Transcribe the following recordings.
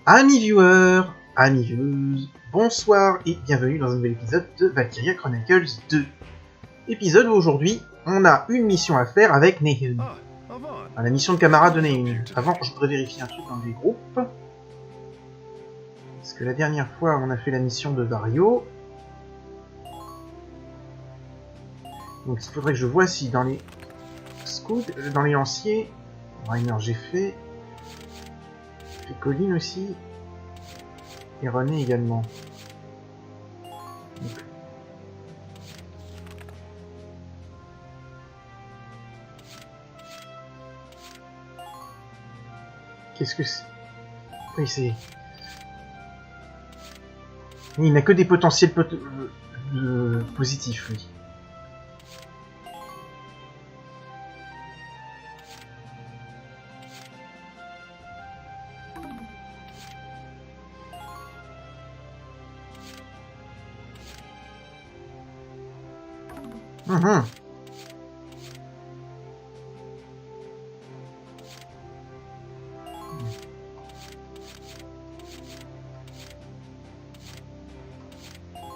Amis viewers, amis viewers, bonsoir et bienvenue dans un nouvel épisode de Valkyria Chronicles 2. Épisode où aujourd'hui, on a une mission à faire avec Nehun. La mission de camarade de Nehun. Avant, je voudrais vérifier un truc dans les groupes. Parce que la dernière fois, on a fait la mission de Vario. Donc il faudrait que je vois si dans les scouts, dans les lanciers, Rainer j'ai fait Colline aussi, et René également. Qu'est-ce que c'est? Oui, c'est... Il n'a que des potentiels positifs, lui.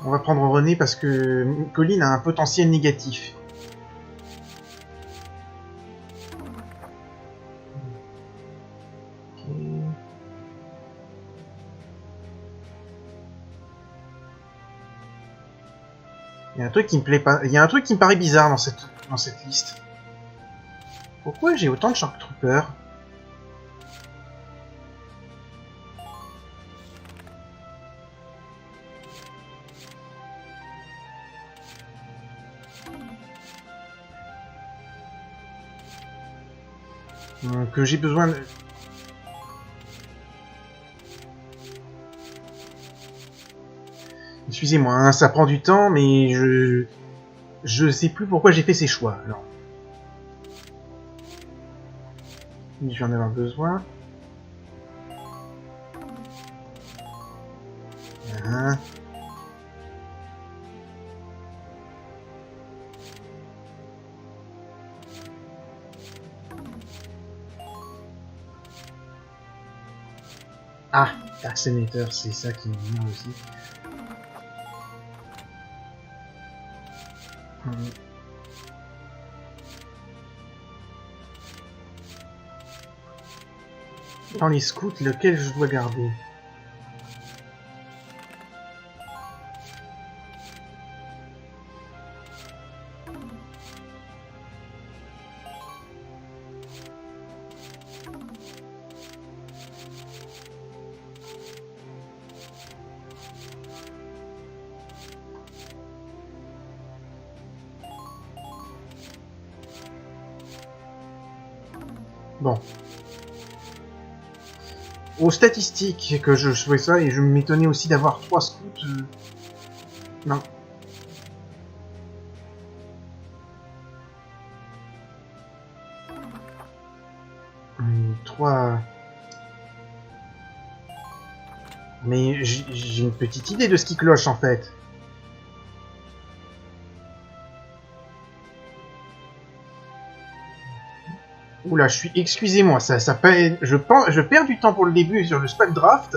On va prendre René parce que Colline a un potentiel négatif. Okay. Il y a un truc qui me plaît pas. Il y a un truc qui me paraît bizarre dans cette liste. Pourquoi j'ai autant de Shark Troopers ? Que j'ai besoin de... Excusez-moi, hein, ça prend du temps, mais je sais plus pourquoi j'ai fait ces choix, alors. Je vais en avoir besoin. Hein. Ah, Dark Senator, c'est ça qui me vient aussi. Dans les scouts, lequel je dois garder? Bon. Aux statistiques que je fais ça, et je m'étonnais aussi d'avoir 3 scouts. Non. Trois. Mais j'ai une petite idée de ce qui cloche en fait. Oula, je suis... Excusez-moi, ça peut... je perds du temps pour le début sur le spec draft.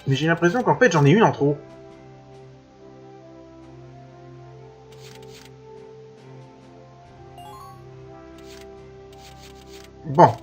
Mais j'ai l'impression qu'en fait, j'en ai une en trop. Bon.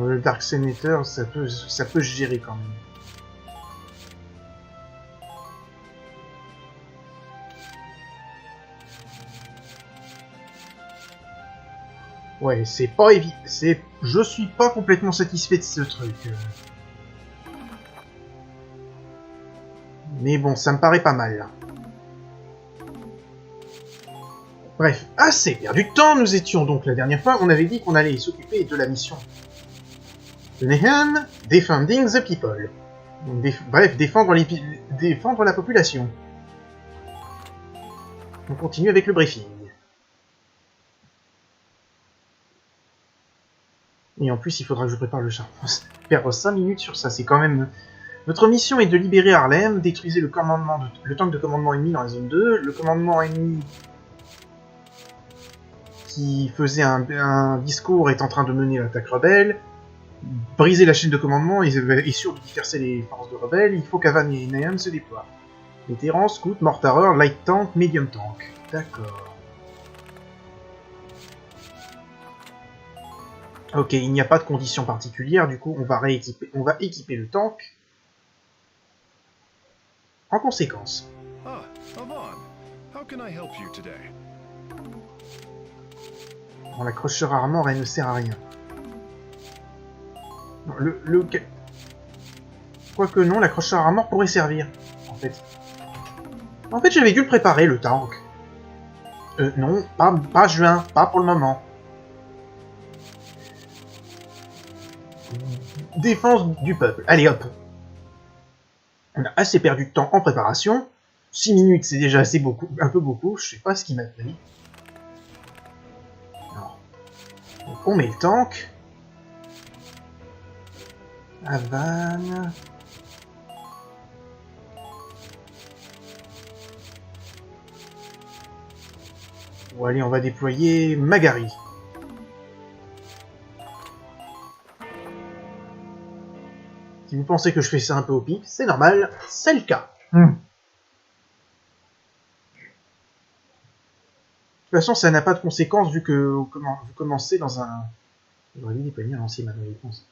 Le Dark Senator, ça peut se gérer quand même. Ouais, c'est pas évident. Je suis pas complètement satisfait de ce truc. Mais bon, ça me paraît pas mal. Bref, assez perdu de temps, nous étions donc la dernière fois, on avait dit qu'on allait s'occuper de la mission de Nehun, Defending the People. Bref, défendre la population. On continue avec le briefing. Et en plus, il faudra que je prépare le char. Perdre 5 minutes sur ça, c'est quand même... Notre mission est de libérer Harlem, détruisez le tank de commandement ennemi dans la zone 2, le commandement ennemi qui faisait un discours est en train de mener l'attaque rebelle, briser la chaîne de commandement est sûr de disperser les forces de rebelles, il faut qu'Avan et Nahum se déploient. Vétérans, scouts, mortareurs, light tank, medium tank. D'accord. Ok, il n'y a pas de conditions particulières, du coup on va équiper le tank. En conséquence. Ah, Avan. How can I help you today? On l'accrochera rarement, elle ne sert à rien. Non, quoique non, l'accrocheur à mort pourrait servir, en fait. En fait, j'avais dû le préparer, le tank. Non, pas juin, pas pour le moment. Défense du peuple. Allez, hop. On a assez perdu de temps en préparation. 6 minutes, c'est déjà assez beaucoup, un peu beaucoup. Je sais pas ce qui m'a pris. Alors. Donc, on met le tank. Havane. Bon, allez, on va déployer Magari. Si vous pensez que je fais ça un peu au pif, c'est normal, c'est le cas. De toute façon, ça n'a pas de conséquences vu que vous commencez dans un... J'aurais dû déployer un lancier maintenant, je pense.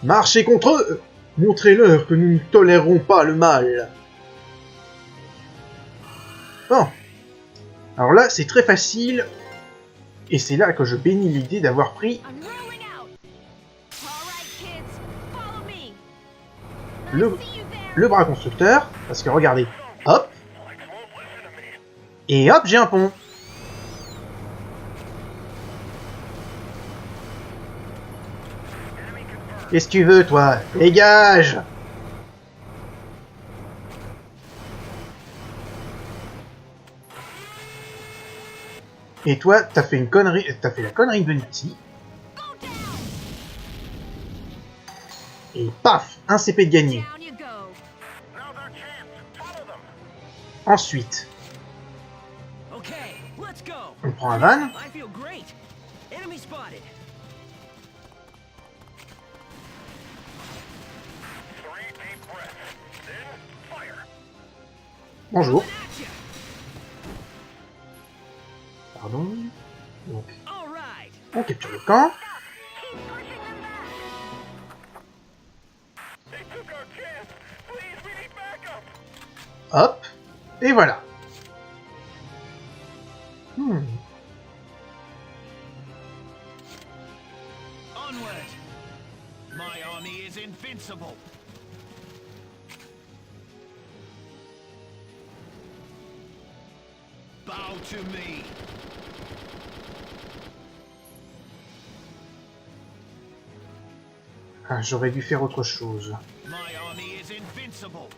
Marchez contre eux! Montrez-leur que nous ne tolérerons pas le mal. Bon. Alors là, c'est très facile. Et c'est là que je bénis l'idée d'avoir pris... le bras constructeur. Parce que regardez, hop. Et hop, j'ai un pont. Qu'est-ce que tu veux, toi? Dégage! Et toi, t'as fait une connerie, t'as fait la connerie de venir ici. Et paf, un CP de gagné. Ensuite, on prend un van. Bonjour. Pardon. Donc, on capture le camp. Hop. Et voilà. Bow to me. Ah, j'aurais dû faire autre chose. My army is invincible.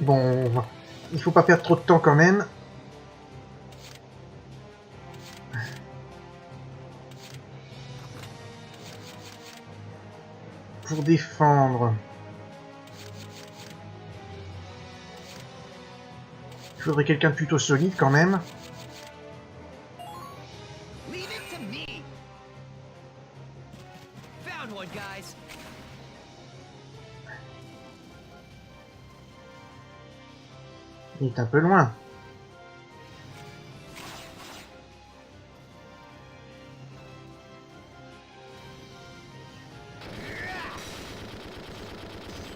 Bon, il faut pas perdre trop de temps quand même. Pour défendre... Il faudrait quelqu'un de plutôt solide quand même. Il est un peu loin. De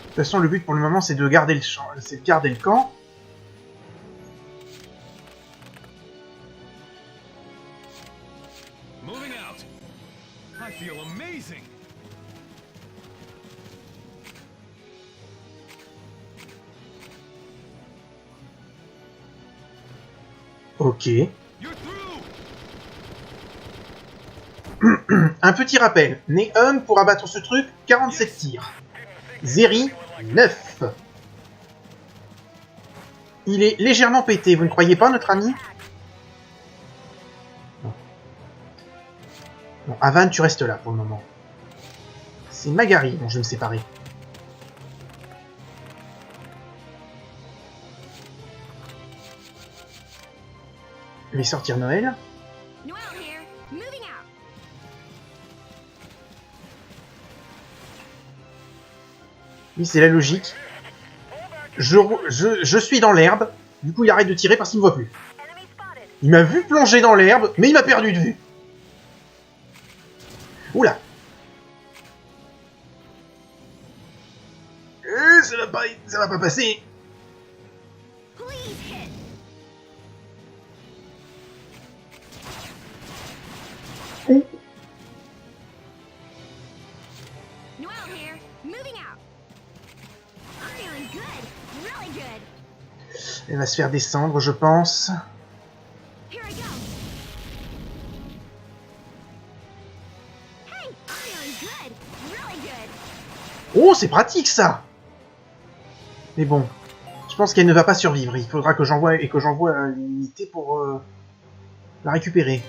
toute façon, le but pour le moment, c'est de garder le champ, c'est de garder le camp. Moving out. I feel amazing. Ok. You're through. Un petit rappel. Nehum, pour abattre ce truc, 47 tirs. Zeri, 9. Il est légèrement pété, vous ne croyez pas, notre ami? Non. Bon, Avan, tu restes là pour le moment. C'est Magari dont je vais me séparer. Je vais sortir Noël. Oui, c'est la logique. Je suis dans l'herbe. Du coup, il arrête de tirer parce qu'il me voit plus. Il m'a vu plonger dans l'herbe, mais il m'a perdu de vue. Oula. Ça va pas passer. Oh. Elle va se faire descendre, je pense. Oh, c'est pratique ça. Mais bon, je pense qu'elle ne va pas survivre. Il faudra que j'envoie une unité pour la récupérer.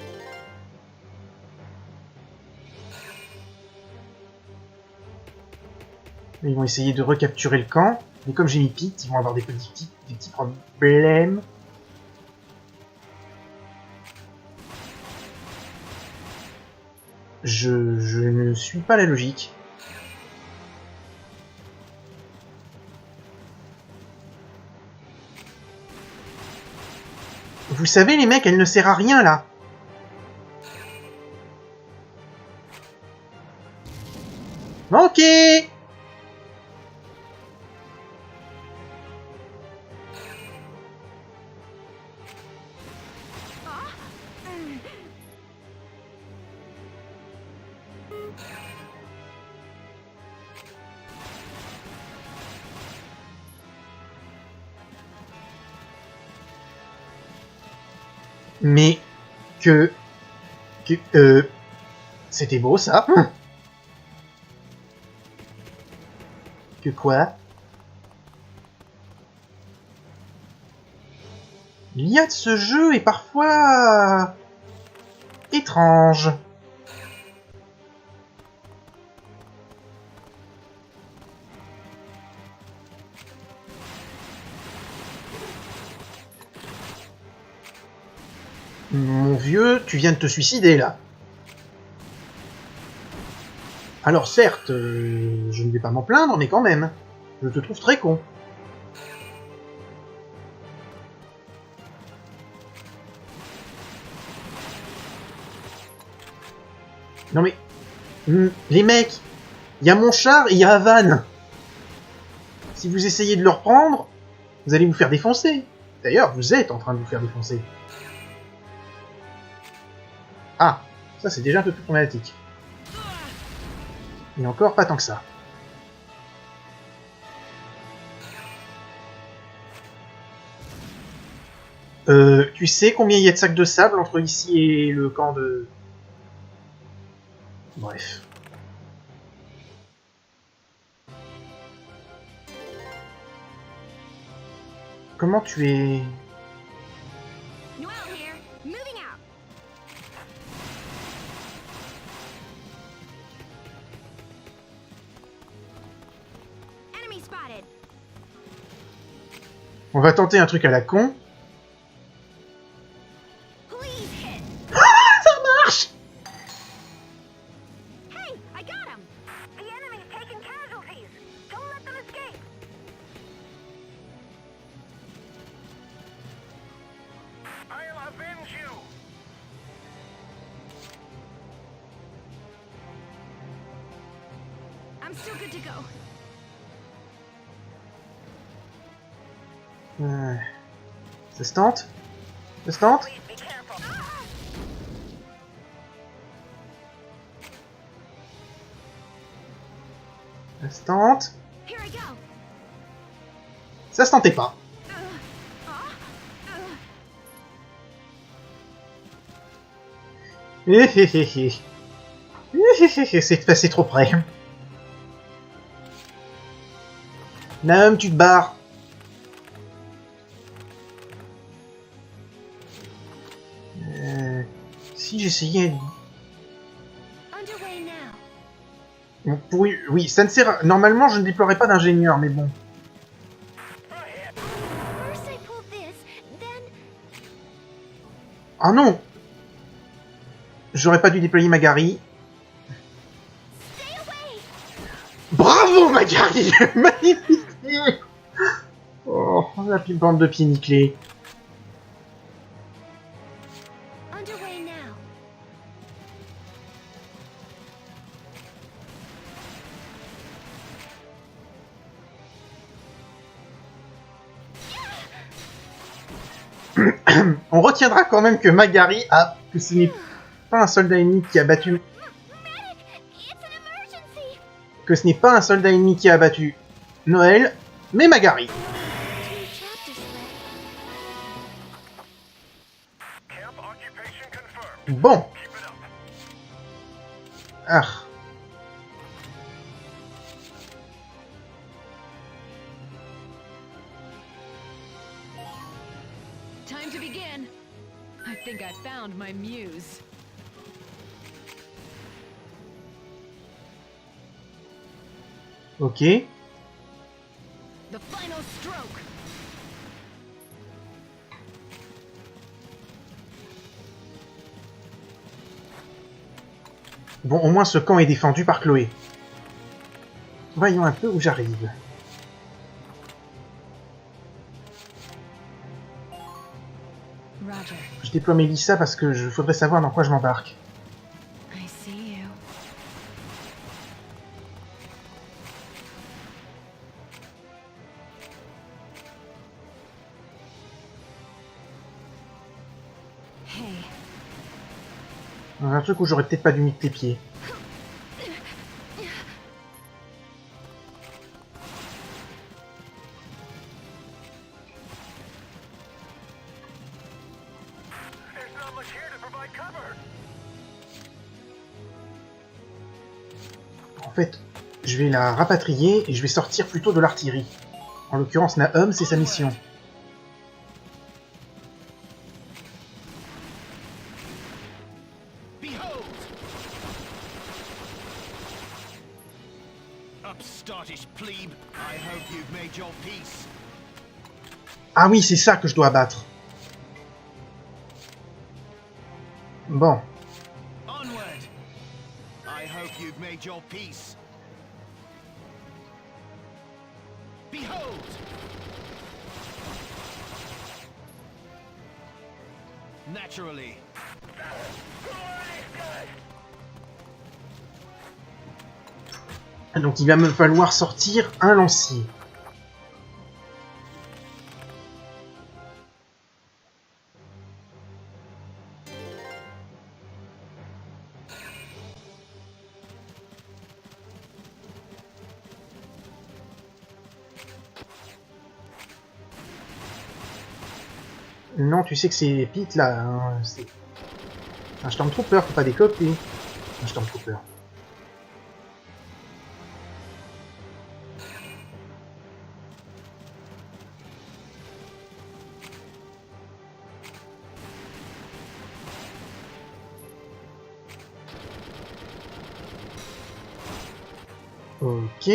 Ils vont essayer de recapturer le camp. Mais comme j'ai mis Pete, ils vont avoir des petits problèmes. Je ne suis pas la logique. Vous savez, les mecs, elle ne sert à rien, là. Ok. Mais c'était beau ça. Que quoi? L'IA de ce jeu est parfois étrange. Mon vieux, tu viens de te suicider, là. Alors certes, je ne vais pas m'en plaindre, mais quand même. Je te trouve très con. Non mais... les mecs, il y a mon char et il y a Avan. Si vous essayez de le reprendre, vous allez vous faire défoncer. D'ailleurs, vous êtes en train de vous faire défoncer. Ah, ça c'est déjà un peu plus problématique. Et encore pas tant que ça. Tu sais combien il y a de sacs de sable entre ici et le camp de... Bref. Comment tu es... On va tenter un truc à la con. Ça marche! Ça se tente? Ça se tente? Ça se tente? Ça se tentait pas. C'est passé trop près. Naum, tu te barres. Si j'essayais... Underway now. Oui, ça ne sert... Normalement, je ne déploierais pas d'ingénieur, mais bon. First I pull this, then Ah non! J'aurais pas dû déployer Magari. stay away. Bravo, Magari! Magnifique! Oh, la bande de pieds nickelés. Underway now. On retiendra quand même que Magari a... que ce n'est pas un soldat ennemi qui a battu... Medic, it's an emergency. que ce n'est pas un soldat ennemi qui a battu Noël, mais Magari. 2 chapters left. Camp occupation confirmed. Bon. Keep it up. Ah. Time to begin. I think I found my muse. Ok. The final stroke. Bon, au moins ce camp est défendu par Chloé. Voyons un peu où j'arrive. Roger, Je déploie Mélissa parce que je faudrait savoir dans quoi je m'embarque. I see you. Hey, Un truc où j'aurais peut-être pas dû mettre les pieds. There's not much here to provide cover. En fait, je vais la rapatrier et je vais sortir plutôt de l'artillerie. En l'occurrence, Naum, c'est sa mission. Behold! Upstartish plebe, I hope you've made your peace. Ah oui, c'est ça que je dois abattre. Bon. Onward! I hope you've made your peace. Behold! Naturally. Donc il va me falloir sortir un lancier. Non, tu sais que c'est Pete là, hein, c'est un Stormtrooper, faut pas décoper. Un Stormtrooper. Ok.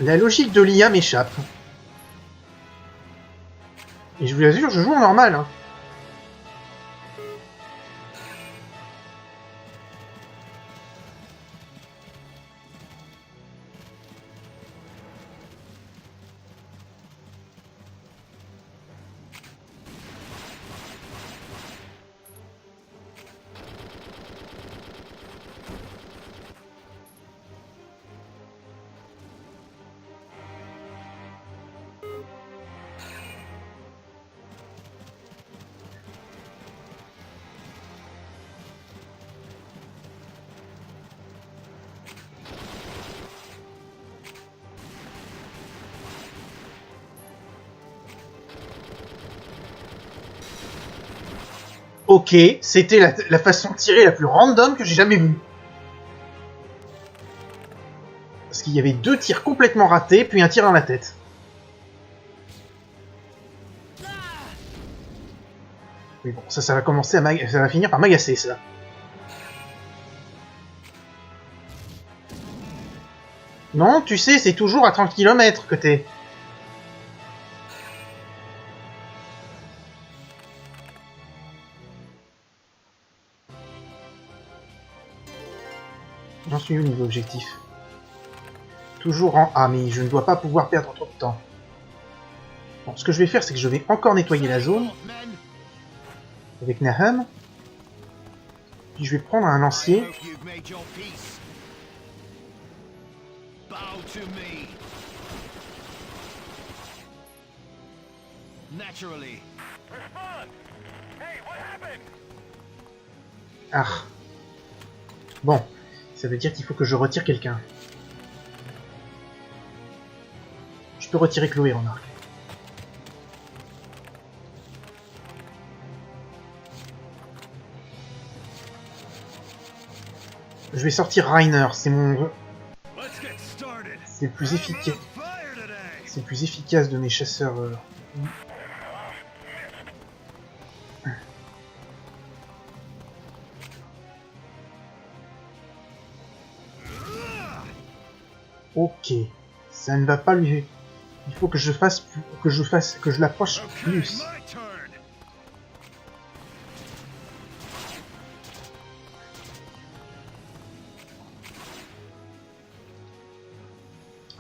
La logique de l'IA m'échappe. Et je vous assure, je joue en normal. Hein. Ok, c'était la façon de tirer la plus random que j'ai jamais vue. Parce qu'il y avait 2 tirs complètement ratés, puis un tir dans la tête. Mais bon, ça va commencer à ça va finir par m'agacer, ça. Non, tu sais, c'est toujours à 30 km que t'es. J'en suis au niveau objectif. Toujours en A, mais je ne dois pas pouvoir perdre trop de temps. Bon, ce que je vais faire, c'est que je vais encore nettoyer la zone avec Nahum. Puis je vais prendre un lancier. I hope you've made your peace. Bow to me. Naturally. Ah. Bon, ça veut dire qu'il faut que je retire quelqu'un. Je peux retirer Chloé, remarque. Je vais sortir Reiner, c'est mon... Let's get started. C'est le plus efficace. Fire today. C'est le plus efficace de mes chasseurs. Ok, ça ne va pas lui. Il faut que je fasse plus... que je l'approche Okay, plus. my turn.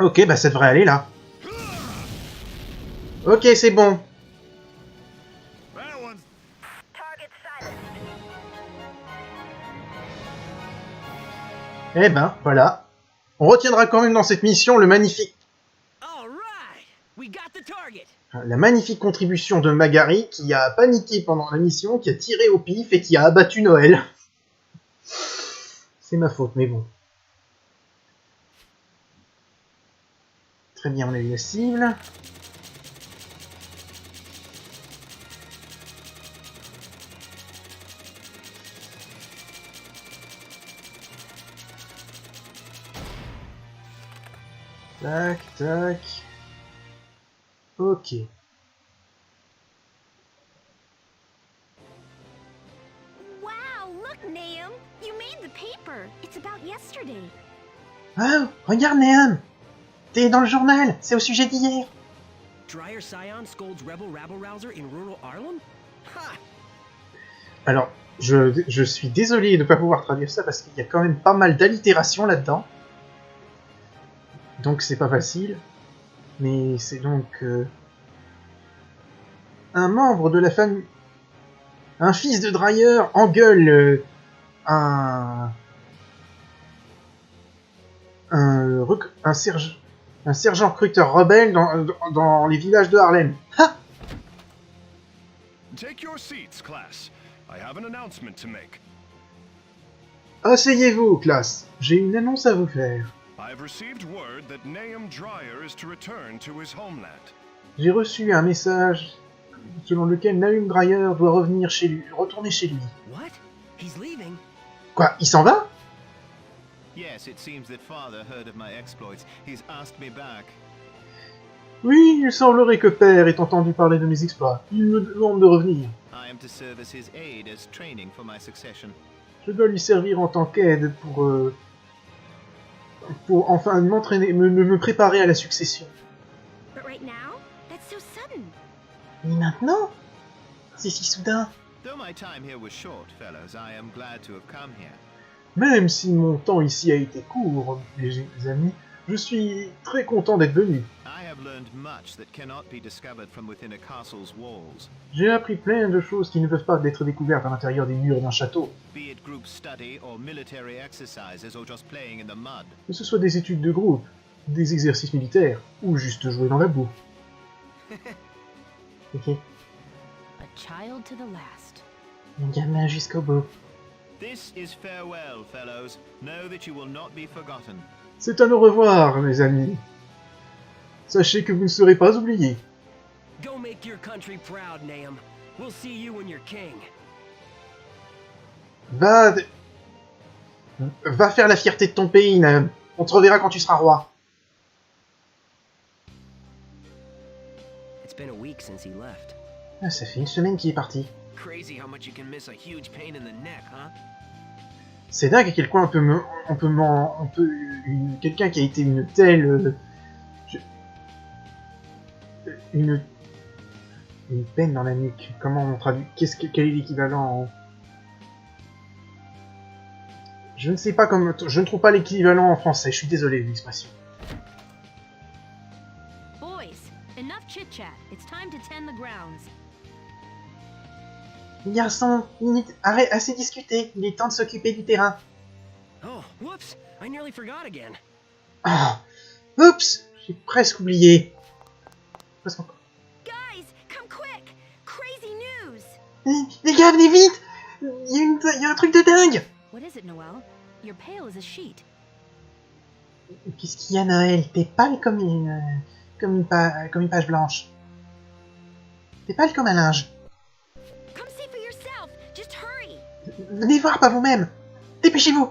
Ok, bah ça devrait aller là. Ok, c'est bon. That one's Eh ben, voilà. On retiendra quand même dans cette mission le magnifique... All right, we got the target. la magnifique contribution de Magari qui a paniqué pendant la mission, qui a tiré au pif et qui a abattu Noël. C'est ma faute, mais bon. Très bien, on a eu la cible. Tac, tac. Ok. Wow, look, Nahum. You made the paper. It's about yesterday. Oh, regarde Nahum. T'es dans le journal, c'est au sujet d'hier. Dryer Scion scolds rebel rabble-rouser in rural Arlen? Ha! Alors, je suis désolé de ne pas pouvoir traduire ça parce qu'il y a quand même pas mal d'allitération là-dedans. Donc c'est pas facile. Mais c'est donc... un membre de la famille... Un fils de Dryer engueule un sergent recruteur rebelle dans les villages de Harlem. Ha! Take your seats, class. I have an announcement to make. Asseyez-vous, classe. J'ai une annonce à vous faire. I've received word that Nahum Dryer is to return to his homeland. J'ai reçu un message selon lequel Nahum Dryer doit retourner chez lui. What? He's leaving? Quoi, il s'en va? Yes, it seems that father heard of my exploits. He's asked me back. Oui, il semblerait que père ait entendu parler de mes exploits. Il me demande de revenir. I am to serve as his aide as training for my succession. Je dois lui servir en tant qu'aide pour enfin m'entraîner, me préparer à la succession. But right now, that's so sudden. Mais maintenant? C'est si soudain. Though my time here was short, fellows, I am glad to have come here. Même si mon temps ici a été court, mes amis, je suis très content d'être venu. I have learned much that cannot be discovered from within a castle's walls. J'ai appris plein de choses qui ne peuvent pas être découvertes à l'intérieur des murs d'un château. Be it group study or military exercises or just playing in the mud. Que ce soit des études de groupe, des exercices militaires, ou juste jouer dans la boue. Ok. A child to the last. Un gamin jusqu'au bout. This is farewell, fellows. Know that you will not be forgotten. C'est un au revoir, mes amis. Sachez que vous ne serez pas oubliés. Go make your country proud, Nahum. We'll see you when you're king. Va faire la fierté de ton pays, Naum. On te reverra quand tu seras roi. It's been a week since he left. Ah, ça fait une semaine qu'il est parti. Crazy how much you can miss a huge pain in the neck, huh? C'est dingue à quel point quelqu'un qui a été une telle... une peine dans la nuque. Comment on traduit? Quel est l'équivalent en... Je ne sais pas comment... Je ne trouve pas l'équivalent en français. Je suis désolé de l'expression. Boys, enough chit-chat. It's time to tend the grounds. Garçon, arrête, assez discuté. Il est temps de s'occuper du terrain. Oh, whoops! I nearly forgot again. Ah, oups, j'ai presque oublié. Presque encore. Guys, come quick! Crazy news! Les gars, venez vite! Il y a un truc de dingue! What is it, Noelle? You're pale as a sheet. Qu'est-ce qu'il y a, Noël? T'es pâle comme une page blanche. T'es pâle comme un linge. Come see for yourself! Just hurry! Venez voir par vous-même! Dépêchez-vous!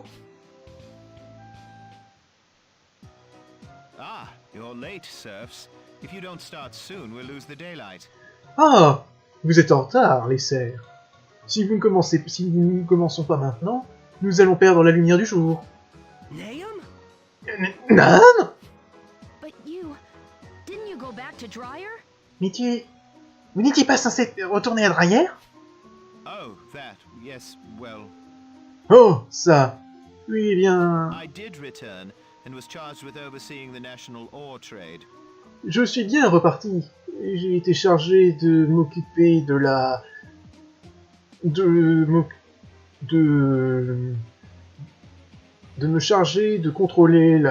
Ah, you're late, serfs. If you don't start soon, we'll lose the daylight. Oh! Vous êtes en retard, les serfs. Si nous ne commençons pas maintenant, nous allons perdre la lumière du jour. Nahum? Non! But didn't you go back to Dryer? Mais vous n'étiez pas censé retourner à Dryer? Oh, that. Yes, well, Oh, ça! Oui, eh bien... I did return and was charged with overseeing the national ore trade. Je suis bien reparti. J'ai été chargé de m'occuper de la... de me charger de contrôler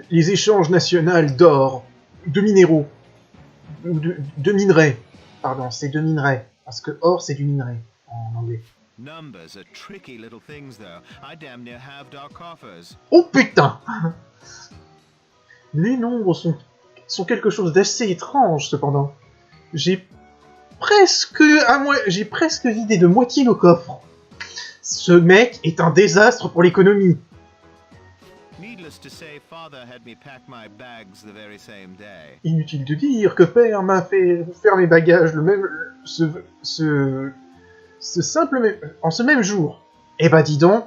les échanges nationaux d'or, de minéraux, de minerais. Pardon, c'est de minerais, parce que or c'est du minerai en anglais. Numbers are tricky little things, though. I damn near halved our coffers. Oh putain! Les nombres sont quelque chose d'assez étrange, cependant. J'ai presque vidé de moitié nos coffres. Ce mec est un désastre pour l'économie. Needless to say, Father had me pack my bags the very same day. Inutile de dire que Père m'a fait faire mes bagages en ce même jour. Eh bah dis donc,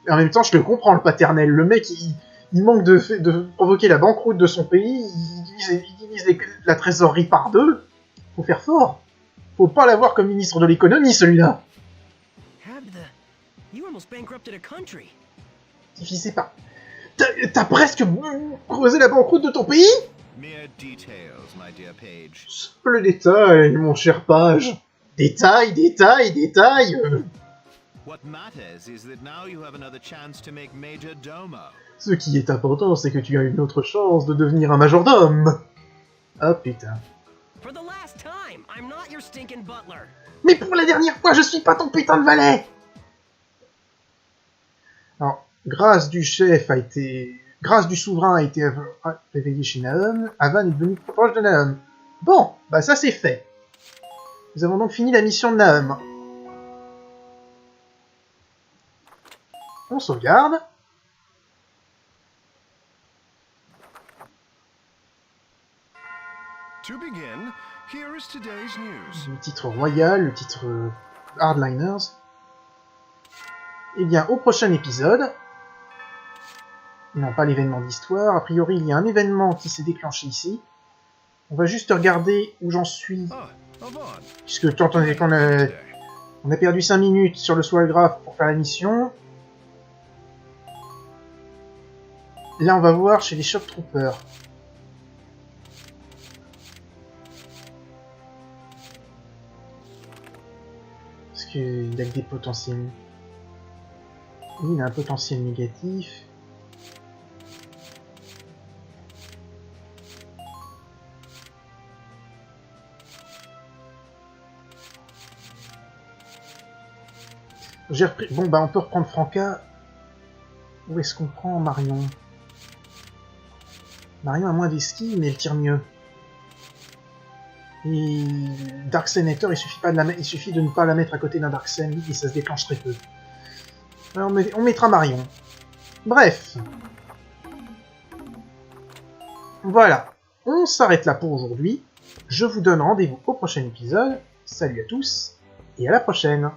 en même temps je le comprends le paternel, le mec il manque de provoquer la banqueroute de son pays, il divise la trésorerie par deux, faut faire fort. Faut pas l'avoir comme ministre de l'économie celui-là. You almost bankrupted a country. Divisé par... T'as presque creusé la banqueroute de ton pays? Mere details, my dear Page. Le détail, mon cher Page. Détail. What matters is that now you have another chance to make Major Domo. Ce qui est important, c'est que tu as une autre chance de devenir un majordome. Ah putain. For the last time, I'm not your stinking butler. Mais pour la dernière fois, je suis pas ton putain de valet. Alors, grâce du souverain a été réveillée chez Nahum, Avan est devenu proche de Nahum. Bon, bah ça c'est fait. Nous avons donc fini la mission de Nahum. On sauvegarde. To begin, here is today's news. Le titre royal, le titre Hardliners. Eh bien, au prochain épisode... Non, pas l'événement d'histoire. A priori, il y a un événement qui s'est déclenché ici. On va juste regarder où j'en suis. Puisque tant on a perdu 5 minutes sur le Swallgraph pour faire la mission. Là, on va voir chez les Shock Troopers. Parce qu'il a que des potentiels... Oui, il a un potentiel négatif. J'ai repris... Bon, bah, on peut reprendre Franca. Où est-ce qu'on prend Marion? Marion a moins d'esquive, mais elle tire mieux. Et Dark Senator, il suffit de ne pas la mettre à côté d'un Dark Sen et ça se déclenche très peu. Alors on mettra Marion. Bref. Voilà. On s'arrête là pour aujourd'hui. Je vous donne rendez-vous au prochain épisode. Salut à tous et à la prochaine.